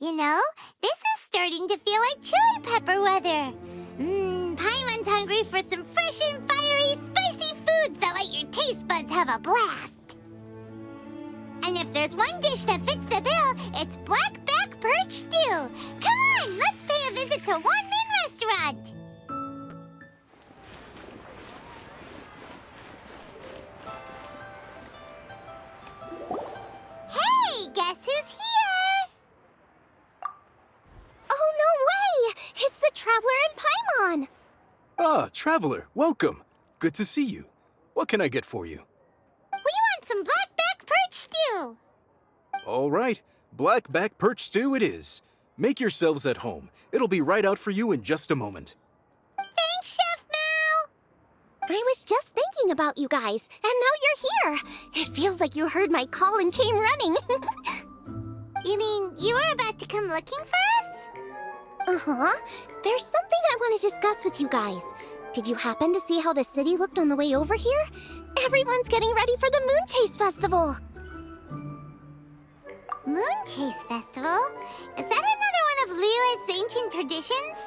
You know, this is starting to feel like chili pepper weather. Paimon's hungry for some fresh and fiery, spicy foods that let your taste buds have a blast. And if there's one dish that fits the bill, it's blackback perch stew. Come on, let's pay a visit to One Min Restaurant. Hey, guess who's here? Oh, no way! It's the Traveler and Paimon! Ah, Traveler, welcome. Good to see you. What can I get for you? We want some blackback perch stew. All right, blackback perch stew it is. Make yourselves at home. It'll be right out for you in just a moment. Thanks, Chef Mao. I was just thinking about you guys, and now you're here. It feels like you heard my call and came running. You mean you were about to come looking for us? Uh-huh. There's something I want to discuss with you guys. Did you happen to see how the city looked on the way over here? Everyone's getting ready for the Moonchase Festival. Moonchase Festival? Is that another one of Liyue's ancient traditions?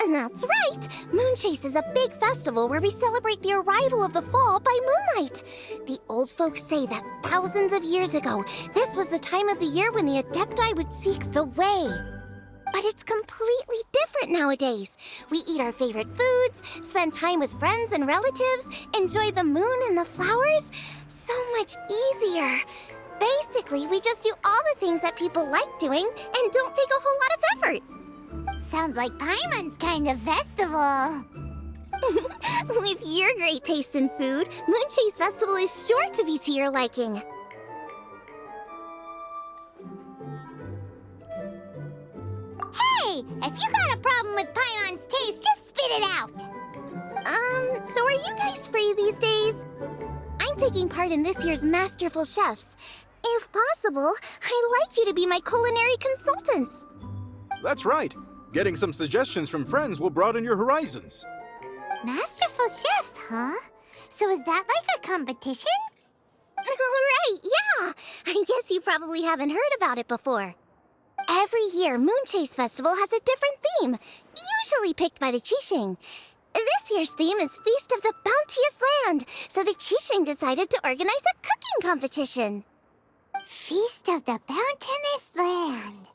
That's right! Moonchase is a big festival where we celebrate the arrival of the fall by moonlight. The old folks say that thousands of years ago, this was the time of the year when the Adepti would seek the way. But it's completely different nowadays. We eat our favorite foods, spend time with friends and relatives, enjoy the moon and the flowers. So much easier. Basically, we just do all the things that people like doing and don't take a whole lot of effort. Sounds like Paimon's kind of festival. With your great taste in food, Moonchase Festival is sure to be to your liking. Hey, if you got a problem with Paimon's taste, just spit it out. So are you guys free these days? I'm taking part in this year's Masterful Chefs. If possible, I'd like you to be my culinary consultants. That's right. Getting some suggestions from friends will broaden your horizons. Masterful chefs, huh? So is that like a competition? Right, yeah. I guess you probably haven't heard about it before. Every year, Moonchase Festival has a different theme, usually picked by the Qixing. This year's theme is Feast of the Bounteous Land, so the Qixing decided to organize a cooking competition. Feast of the Bounteous Land.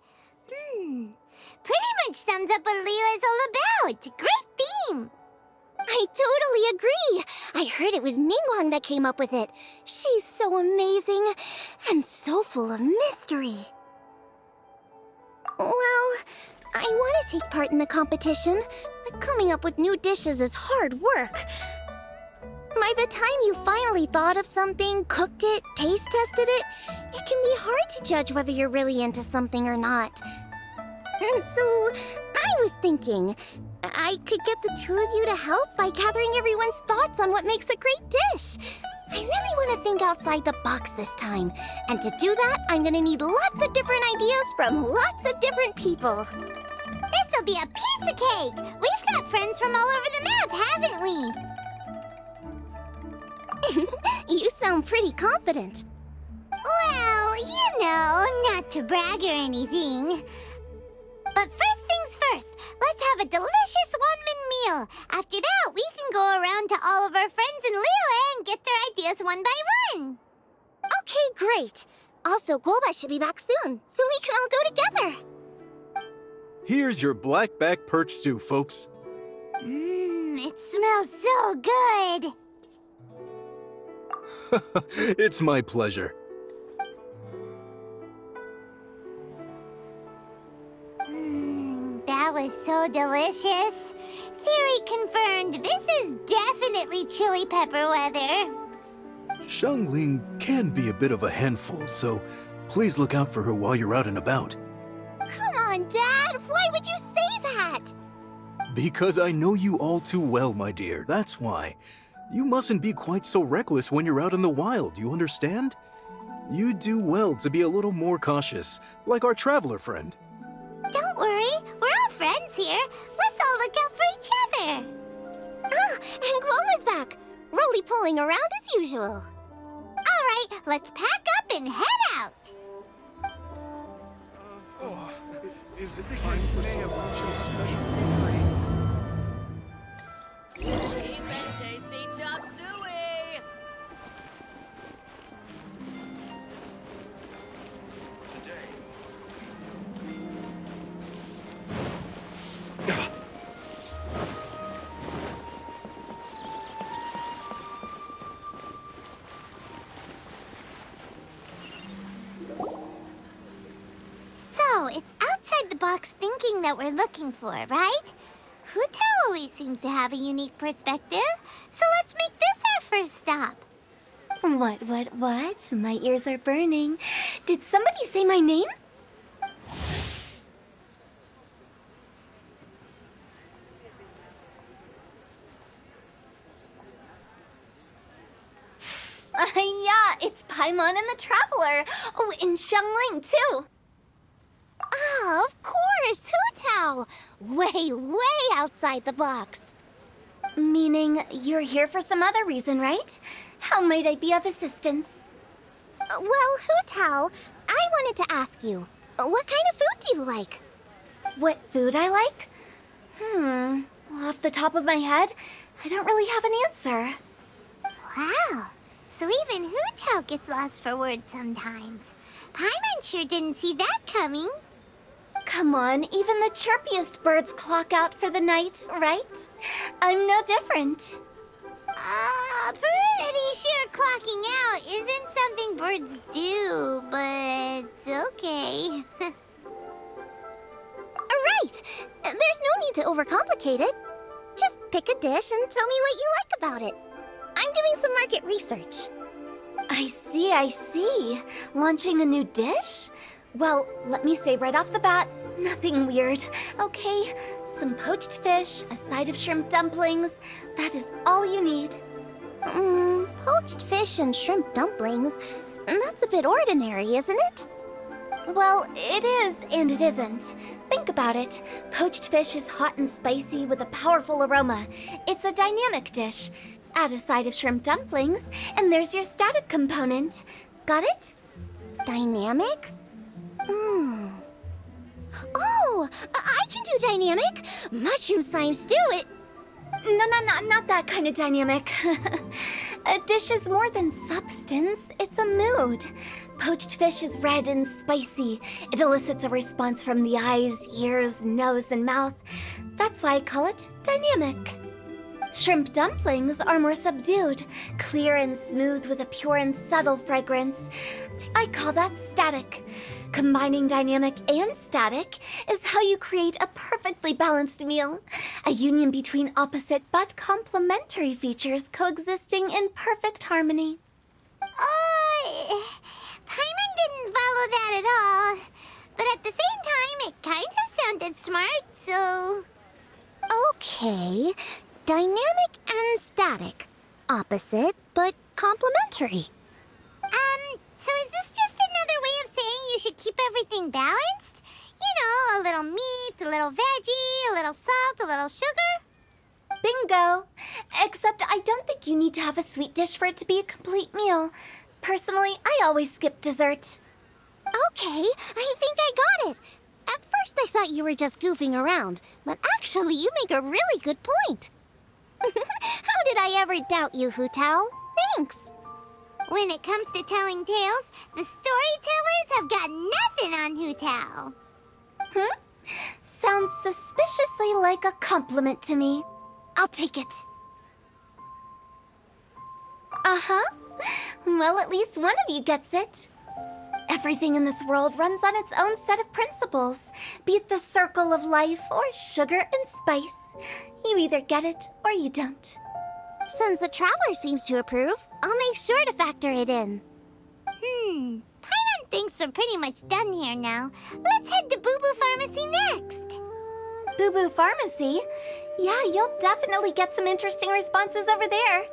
Pretty much sums up what Liyue is all about. Great theme. I totally agree. I heard it was Ningguang that came up with it. She's so amazing and so full of mystery. Well, I want to take part in the competition, but coming up with new dishes is hard work. By the time you finally thought of something, cooked it, taste tested it, it can be hard to judge whether you're really into something or not. And so, I was thinking, I could get the two of you to help by gathering everyone's thoughts on what makes a great dish. I really want to think outside the box this time. And to do that, I'm going to need lots of different ideas from lots of different people. This'll be a piece of cake. We've got friends from all over the map, haven't we? You sound pretty confident. Well, you know, not to brag or anything. But first things first, let's have a delicious one-min meal. After that, we can go around to all of our friends in Liyue and get their ideas one by one. Okay, great. Also, Guoba should be back soon, so we can all go together. Here's your blackback perch stew, folks. It smells so good. It's my pleasure. That was so delicious. Theory confirmed, this is definitely chili pepper weather. Xiangling can be a bit of a handful, so please look out for her while you're out and about. Come on, Dad. Why would you say that? Because I know you all too well, my dear, that's why. You mustn't be quite so reckless when you're out in the wild, you understand? You do well to be a little more cautious, like our traveler friend. Don't worry, we're all friends here. Let's all look out for each other. Ah, and Guoba's back. Roly-poling around as usual. All right, let's pack up and head out. Oh. Is it time for some Moonchase specialty free? Keep it tasty, chop suey! Today. So, it's outside the box thinking that we're looking for, right? Hotel always seems to have a unique perspective, so let's make this our first stop. What? My ears are burning. Did somebody say my name? Yeah, it's Paimon and the Traveler. Oh, and Xiangling, too. Oh, of course, Hu-Tao. Way outside the box. Meaning you're here for some other reason, right? How might I be of assistance? Well, Hu-Tao, I wanted to ask you, what kind of food do you like? What food I like? Off the top of my head, I don't really have an answer. Wow, so even Hu-Tao gets lost for words sometimes. Paimon sure didn't see that coming. Come on, even the chirpiest birds clock out for the night, right? I'm no different. Pretty sure clocking out isn't something birds do, but okay. Right! There's no need to overcomplicate it. Just pick a dish and tell me what you like about it. I'm doing some market research. I see. Launching a new dish? Well, let me say right off the bat, nothing weird, okay? Some poached fish, a side of shrimp dumplings. That is all you need. Poached fish and shrimp dumplings? That's a bit ordinary, isn't it? Well, it is and it isn't. Think about it. Poached fish is hot and spicy with a powerful aroma. It's a dynamic dish. Add a side of shrimp dumplings, and there's your static component. Got it? Dynamic? Oh, I can do dynamic. Mushroom slime stew it. No, not that kind of dynamic. A dish is more than substance, it's a mood. Poached fish is red and spicy. It elicits a response from the eyes, ears, nose, and mouth. That's why I call it dynamic. Shrimp dumplings are more subdued, clear and smooth with a pure and subtle fragrance. I call that static. Combining dynamic and static is how you create a perfectly balanced meal. A union between opposite but complementary features coexisting in perfect harmony. Paimon didn't follow that at all. But at the same time, it kinda sounded smart, so... Okay, dynamic and static. Opposite but complementary. So is this just another way of saying you should keep everything balanced? You know, a little meat, a little veggie, a little salt, a little sugar? Bingo! Except I don't think you need to have a sweet dish for it to be a complete meal. Personally, I always skip dessert. Okay, I think I got it. At first I thought you were just goofing around, but actually you make a really good point. How did I ever doubt you, Hu-Tao? Thanks. When it comes to telling tales, the storytellers have got nothing on Hu-Tao. Sounds suspiciously like a compliment to me. I'll take it. Well, at least one of you gets it. Everything in this world runs on its own set of principles, be it the circle of life or sugar and spice. You either get it or you don't. Since the Traveler seems to approve, I'll make sure to factor it in. Paimon thinks we're pretty much done here now. Let's head to Boo Boo Pharmacy next. Boo Boo Pharmacy? Yeah, you'll definitely get some interesting responses over there.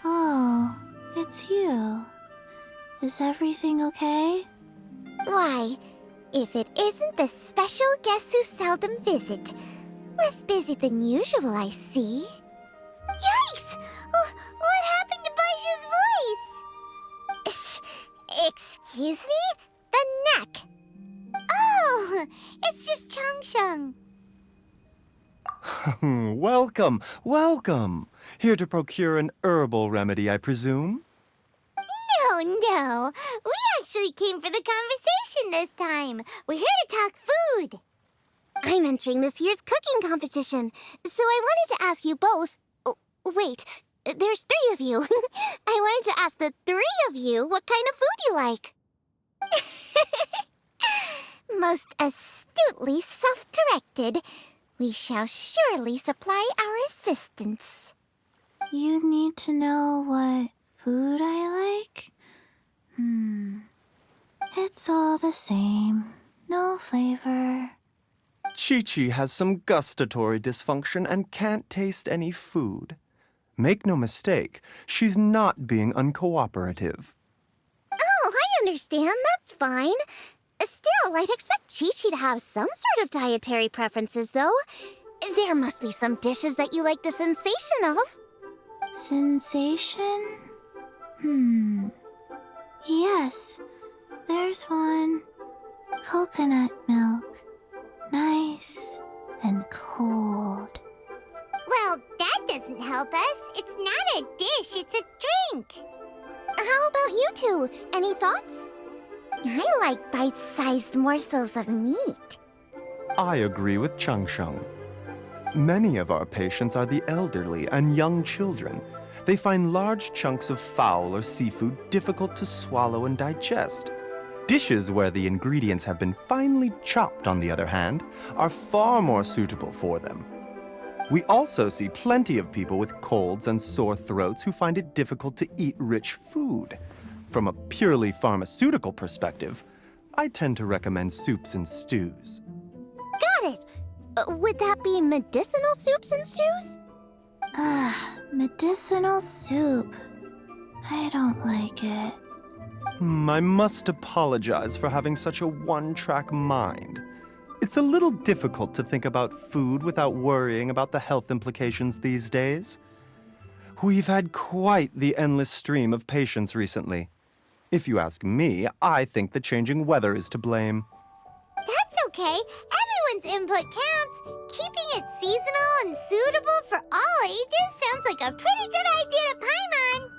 Oh, it's you. Is everything okay? Why, if it isn't the special guests who seldom visit. Less busy than usual, I see. Yikes! What happened to Baishu's voice? Excuse me? The neck. Oh, it's just Changsheng. Welcome, welcome. Here to procure an herbal remedy, I presume? No. We actually came for the conversation this time. We're here to talk food. I'm entering this year's cooking competition, so I wanted to ask you both. Oh, wait, there's 3 of you. I wanted to ask the 3 of you what kind of food you like. Most astutely self-corrected. We shall surely supply our assistance. You need to know what food I like? It's all the same. No flavor. Chi-Chi has some gustatory dysfunction and can't taste any food. Make no mistake, she's not being uncooperative. Oh, I understand. That's fine. Still, I'd expect Chi-Chi to have some sort of dietary preferences, though. There must be some dishes that you like the sensation of. Sensation? Yes, there's one. Coconut milk. Nice and cold. Well, that doesn't help us. It's not a dish, it's a drink. How about you two? Any thoughts? I like bite-sized morsels of meat. I agree with Changsheng. Many of our patients are the elderly and young children. They find large chunks of fowl or seafood difficult to swallow and digest. Dishes where the ingredients have been finely chopped, on the other hand, are far more suitable for them. We also see plenty of people with colds and sore throats who find it difficult to eat rich food. From a purely pharmaceutical perspective, I tend to recommend soups and stews. Got it! Would that be medicinal soups and stews? Medicinal soup. I don't like it. I must apologize for having such a one-track mind. It's a little difficult to think about food without worrying about the health implications these days. We've had quite the endless stream of patients recently. If you ask me, I think the changing weather is to blame. That's okay. Everyone's input counts. Keeping it seasonal and suitable for all ages sounds like a pretty good idea to Paimon.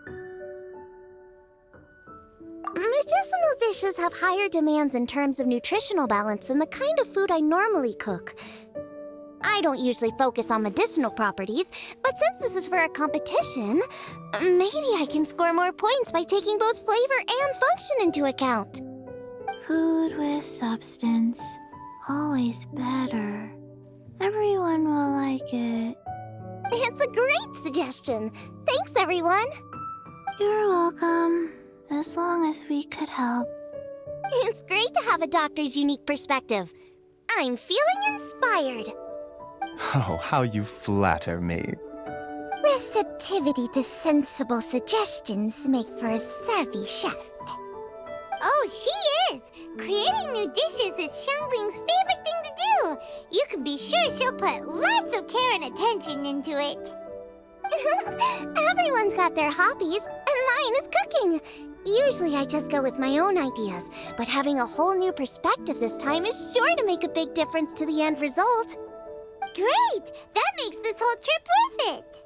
Medicinal dishes have higher demands in terms of nutritional balance than the kind of food I normally cook. I don't usually focus on medicinal properties, but since this is for a competition, maybe I can score more points by taking both flavor and function into account. Food with substance. Always better. Everyone will like it. It's a great suggestion. Thanks, everyone. You're welcome. As long as we could help. It's great to have a doctor's unique perspective. I'm feeling inspired. Oh, how you flatter me. Receptivity to sensible suggestions make for a savvy chef. Oh, she is! Creating new dishes is Xiangling's favorite thing to do. You can be sure she'll put lots of care and attention into it. Everyone's got their hobbies, and mine is cooking. Usually I just go with my own ideas, but having a whole new perspective this time is sure to make a big difference to the end result. Great! That makes this whole trip worth it.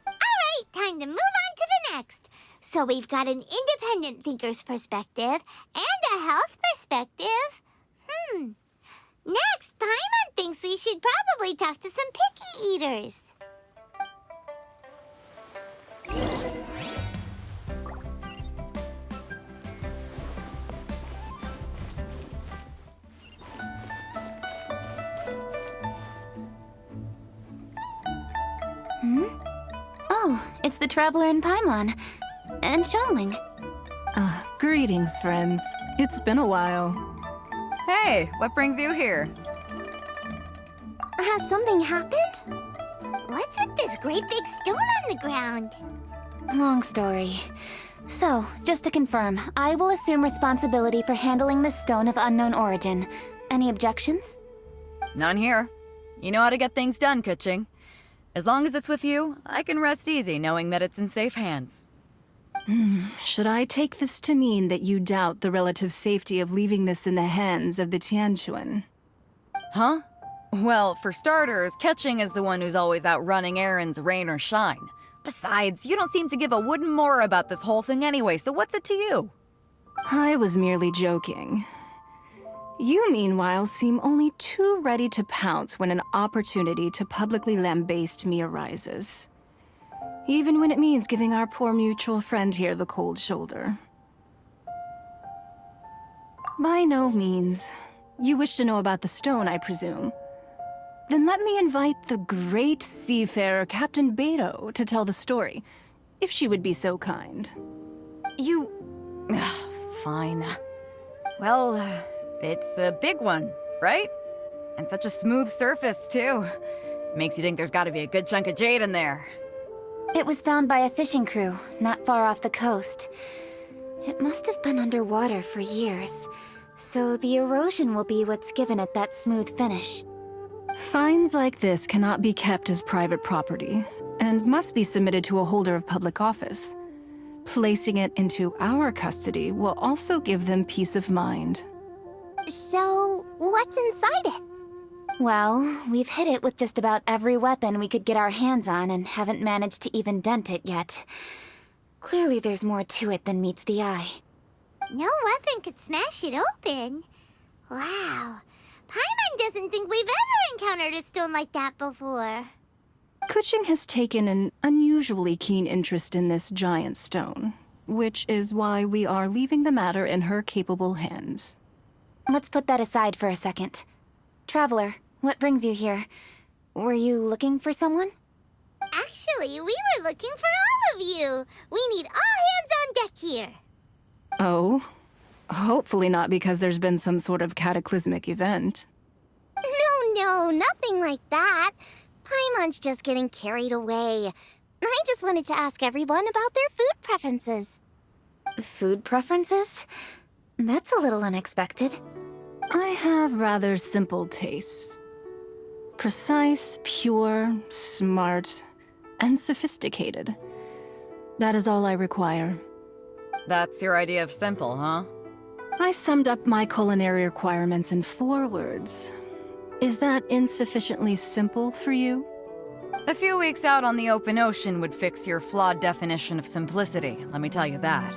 Alright, time to move on to the next. So we've got an independent thinker's perspective and a health perspective. Next, Paimon thinks we should probably talk to some picky eaters. Oh, it's the Traveler in Paimon. And Xiangling. Greetings, friends. It's been a while. Hey, what brings you here? Has something happened? What's with this great big stone on the ground? Long story. So, just to confirm, I will assume responsibility for handling this stone of unknown origin. Any objections? None here. You know how to get things done, Kuching. As long as it's with you, I can rest easy knowing that it's in safe hands. Should I take this to mean that you doubt the relative safety of leaving this in the hands of the Tianquan? Huh? Well, for starters, Kuching is the one who's always out running errands, rain or shine. Besides, you don't seem to give a wooden more about this whole thing anyway, so what's it to you? I was merely joking. You, meanwhile, seem only too ready to pounce when an opportunity to publicly lambaste me arises. Even when it means giving our poor mutual friend here the cold shoulder. By no means. You wish to know about the stone, I presume. Then let me invite the great seafarer Captain Beto to tell the story, if she would be so kind. You... Fine. Well, it's a big one, right? And such a smooth surface, too. Makes you think there's gotta be a good chunk of jade in there. It was found by a fishing crew, not far off the coast. It must have been underwater for years, so the erosion will be what's given it that smooth finish. Finds like this cannot be kept as private property, and must be submitted to a holder of public office. Placing it into our custody will also give them peace of mind. So, what's inside it? Well, we've hit it with just about every weapon we could get our hands on and haven't managed to even dent it yet. Clearly there's more to it than meets the eye. No weapon could smash it open. Wow. Paimon doesn't think we've ever encountered a stone like that before. Kuching has taken an unusually keen interest in this giant stone, which is why we are leaving the matter in her capable hands. Let's put that aside for a second. Traveler, what brings you here? Were you looking for someone? Actually, we were looking for all of you. We need all hands on deck here. Oh? Hopefully not because there's been some sort of cataclysmic event. No, nothing like that. Paimon's just getting carried away. I just wanted to ask everyone about their food preferences. Food preferences? That's a little unexpected. I have rather simple tastes. Precise, pure, smart, and sophisticated. That is all I require. That's your idea of simple, huh? I summed up my culinary requirements in 4 words. Is that insufficiently simple for you? A few weeks out on the open ocean would fix your flawed definition of simplicity, let me tell you that.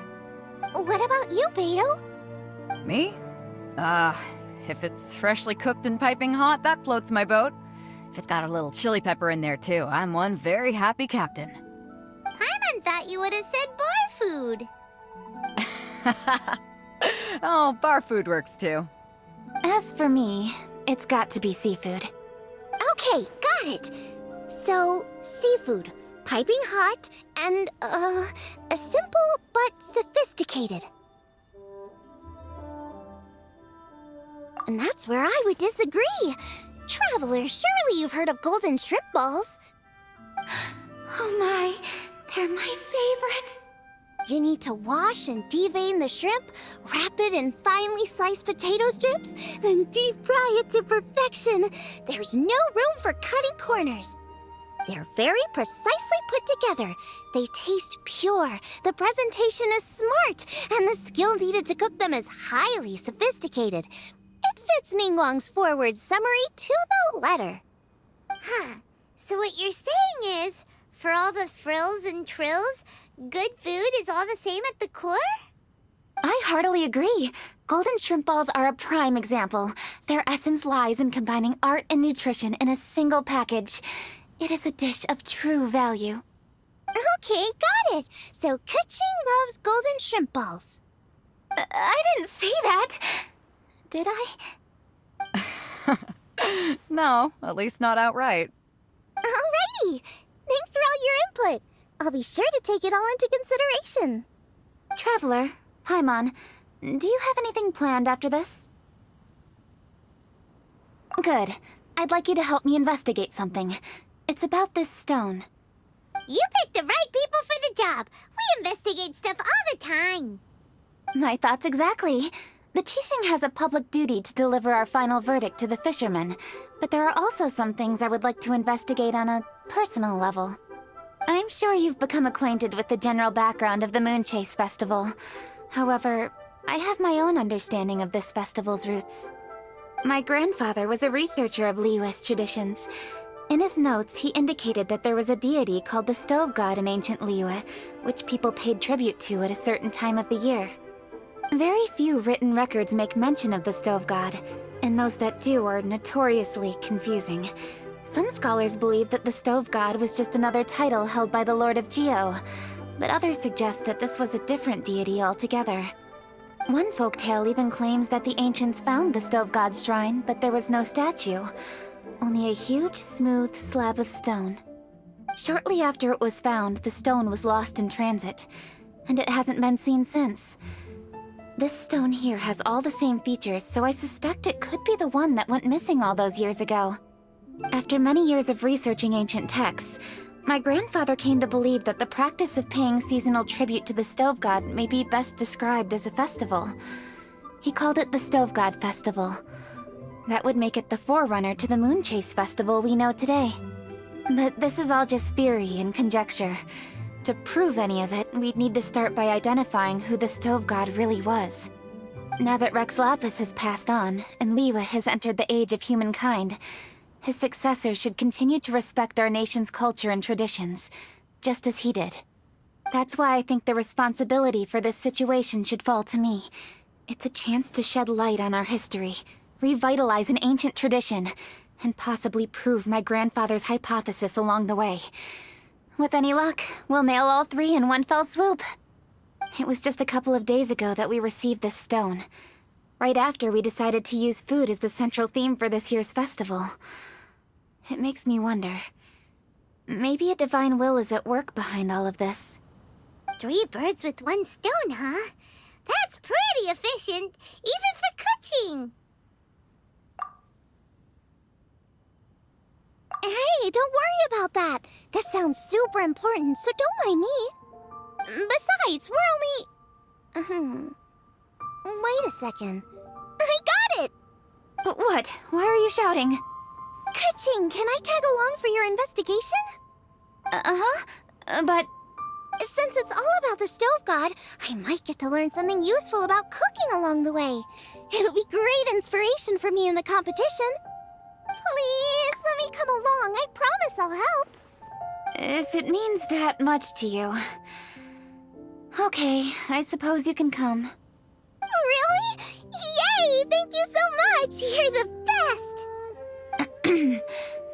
What about you, Beto? Me? If it's freshly cooked and piping hot, that floats my boat. If it's got a little chili pepper in there too, I'm one very happy captain. Paimon thought you would have said bar food. Oh, bar food works too. As for me, it's got to be seafood. Okay, got it. So, seafood, piping hot, and, simple but sophisticated. And that's where I would disagree. Traveler, surely you've heard of golden shrimp balls. Oh my, they're my favorite. You need to wash and devein the shrimp, wrap it in finely sliced potato strips, then deep fry it to perfection. There's no room for cutting corners. They're very precisely put together. They taste pure, the presentation is smart, and the skill needed to cook them is highly sophisticated. It fits Ningguang's forward summary to the letter. Huh. So what you're saying is, for all the frills and trills, good food is all the same at the core? I heartily agree. Golden shrimp balls are a prime example. Their essence lies in combining art and nutrition in a single package. It is a dish of true value. Okay, got it. So Kuching loves golden shrimp balls. I didn't say that. Did I? No, at least not outright. Alrighty. Thanks for all your input. I'll be sure to take it all into consideration. Traveler, Paimon, do you have anything planned after this? Good. I'd like you to help me investigate something. It's about this stone. You picked the right people for the job. We investigate stuff all the time. My thoughts exactly. The Qixing has a public duty to deliver our final verdict to the fishermen, but there are also some things I would like to investigate on a personal level. I'm sure you've become acquainted with the general background of the Moonchase festival. However, I have my own understanding of this festival's roots. My grandfather was a researcher of Liyue's traditions. In his notes, he indicated that there was a deity called the Stove God in ancient Liyue, which people paid tribute to at a certain time of the year. Very few written records make mention of the Stove God, and those that do are notoriously confusing. Some scholars believe that the Stove God was just another title held by the Lord of Geo, but others suggest that this was a different deity altogether. One folktale even claims that the ancients found the Stove God's shrine, but there was no statue, only a huge, smooth slab of stone. Shortly after it was found, the stone was lost in transit, and it hasn't been seen since. This stone here has all the same features, so I suspect it could be the one that went missing all those years ago. After many years of researching ancient texts, my grandfather came to believe that the practice of paying seasonal tribute to the Stove God may be best described as a festival. He called it the Stove God Festival. That would make it the forerunner to the Moonchase Festival we know today. But this is all just theory and conjecture. To prove any of it, we'd need to start by identifying who the Stove God really was. Now that Rex Lapis has passed on, and Liyue has entered the age of humankind, his successor should continue to respect our nation's culture and traditions, just as he did. That's why I think the responsibility for this situation should fall to me. It's a chance to shed light on our history, revitalize an ancient tradition, and possibly prove my grandfather's hypothesis along the way. With any luck, we'll nail all three in one fell swoop. It was just a couple of days ago that we received this stone, right after we decided to use food as the central theme for this year's festival. It makes me wonder. Maybe a divine will is at work behind all of this. 3 birds with 1 stone, huh? That's pretty efficient, even for cooking. Hey, don't worry about that. This sounds super important, so don't mind me. Besides, we're only... Wait a second. I got it! What? Why are you shouting? Ka-ching, can I tag along for your investigation? But... Since it's all about the Stove God, I might get to learn something useful about cooking along the way. It'll be great inspiration for me in the competition. Please, let me come along. I promise I'll help. if it means that much to you... Okay, I suppose you can come. Really? Yay! Thank you so much! You're the best!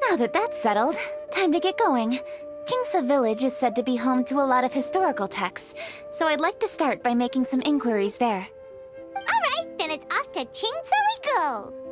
Now that that's settled, time to get going. Jingsa Village is said to be home to a lot of historical texts, so I'd like to start by making some inquiries there. All right, then it's off to Qingsa we go.